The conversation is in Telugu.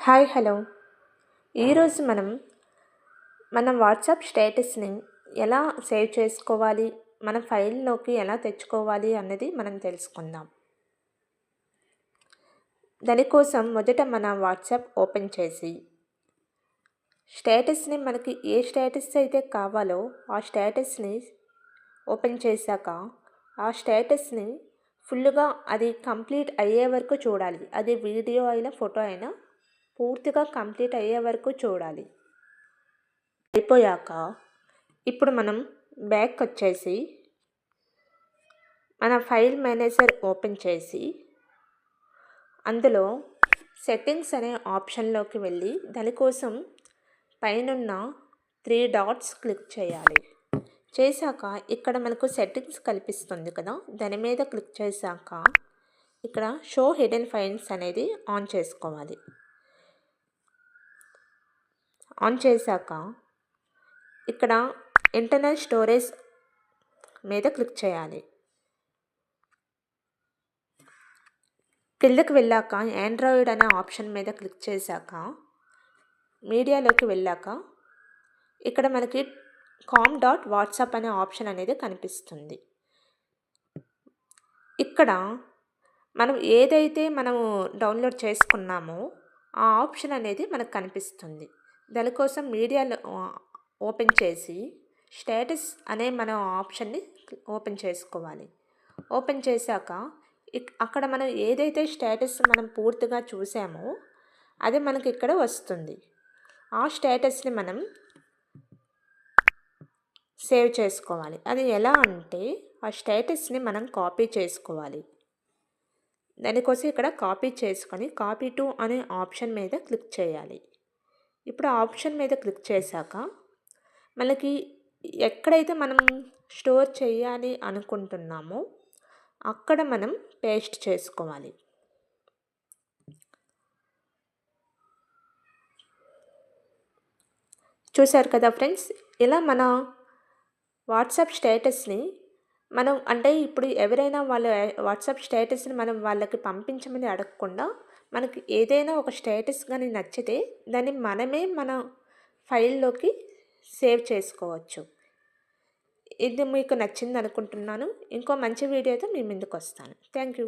హాయ్ హలో ఈరోజు మన వాట్సాప్ స్టేటస్ని ఎలా సేవ్ చేసుకోవాలి, మన ఫైల్లోకి ఎలా తెచ్చుకోవాలి అన్నది మనం తెలుసుకుందాం. దానికోసం మొదట మన వాట్సాప్ ఓపెన్ చేసి స్టేటస్ని మనకి ఏ స్టేటస్ అయితే కావాలో ఆ స్టేటస్ని ఓపెన్ చేశాక ఆ స్టేటస్ని ఫుల్గా అది కంప్లీట్ అయ్యే వరకు చూడాలి. అది వీడియో అయినా ఫోటో అయినా పూర్తిగా కంప్లీట్ అయ్యే వరకు చూడాలి. అయిపోయాక ఇప్పుడు మనం బ్యాక్ వచ్చేసి మన ఫైల్ మేనేజర్ ఓపెన్ చేసి అందులో సెట్టింగ్స్ అనే ఆప్షన్లోకి వెళ్ళి దానికోసం పైనున్న 3 డాట్స్ క్లిక్ చేయాలి. చేశాక ఇక్కడ మనకు సెట్టింగ్స్ కనిపిస్తుంది కదా, దాని మీద క్లిక్ చేశాక ఇక్కడ షో హిడెన్ ఫైల్స్ అనేది ఆన్ చేసుకోవాలి. ఆన్ చేశాక ఇక్కడ ఇంటర్నల్ స్టోరేజ్ మీద క్లిక్ చేయాలి. కిందకి వెళ్ళాక ఆండ్రాయిడ్ అనే ఆప్షన్ మీద క్లిక్ చేశాక మీడియాలోకి వెళ్ళాక ఇక్కడ మనకి com.whatsapp అనే ఆప్షన్ అనేది కనిపిస్తుంది. ఇక్కడ మనం ఏదైతే మనము డౌన్లోడ్ చేసుకున్నామో ఆ ఆప్షన్ అనేది మనకు కనిపిస్తుంది. దానికోసం మీడియాలో ఓపెన్ చేసి స్టేటస్ అనే మన ఆప్షన్ని ఓపెన్ చేసుకోవాలి. ఓపెన్ చేశాక అక్కడ మనం ఏదైతే స్టేటస్ మనం పూర్తిగా చూసామో అది మనకి ఇక్కడ వస్తుంది. ఆ స్టేటస్ని మనం సేవ్ చేసుకోవాలి. అది ఎలా అంటే ఆ స్టేటస్ని మనం కాపీ చేసుకోవాలి. దానికోసం ఇక్కడ కాపీ చేసుకొని కాపీ టు అనే ఆప్షన్ మీద క్లిక్ చేయాలి. ఇప్పుడు ఆప్షన్ మీద క్లిక్ చేశాక మనకి ఎక్కడైతే మనం స్టోర్ చేయాలి అనుకుంటున్నామో అక్కడ మనం పేస్ట్ చేసుకోవాలి. చూశారు కదా ఫ్రెండ్స్, ఇలా మన వాట్సాప్ స్టేటస్ని మనం అంటే ఇప్పుడు ఎవరైనా వాళ్ళ వాట్సాప్ స్టేటస్ని మనం వాళ్ళకి పంపించమని అడగకుండా మనకి ఏదైనా ఒక స్టేటస్ కానీ నచ్చితే దాన్ని మనమే మన ఫైల్లోకి సేవ్ చేసుకోవచ్చు. ఇది మీకు నచ్చింది అనుకుంటున్నాను. ఇంకో మంచి వీడియోతో మీ ముందుకు వస్తాను. Thank you.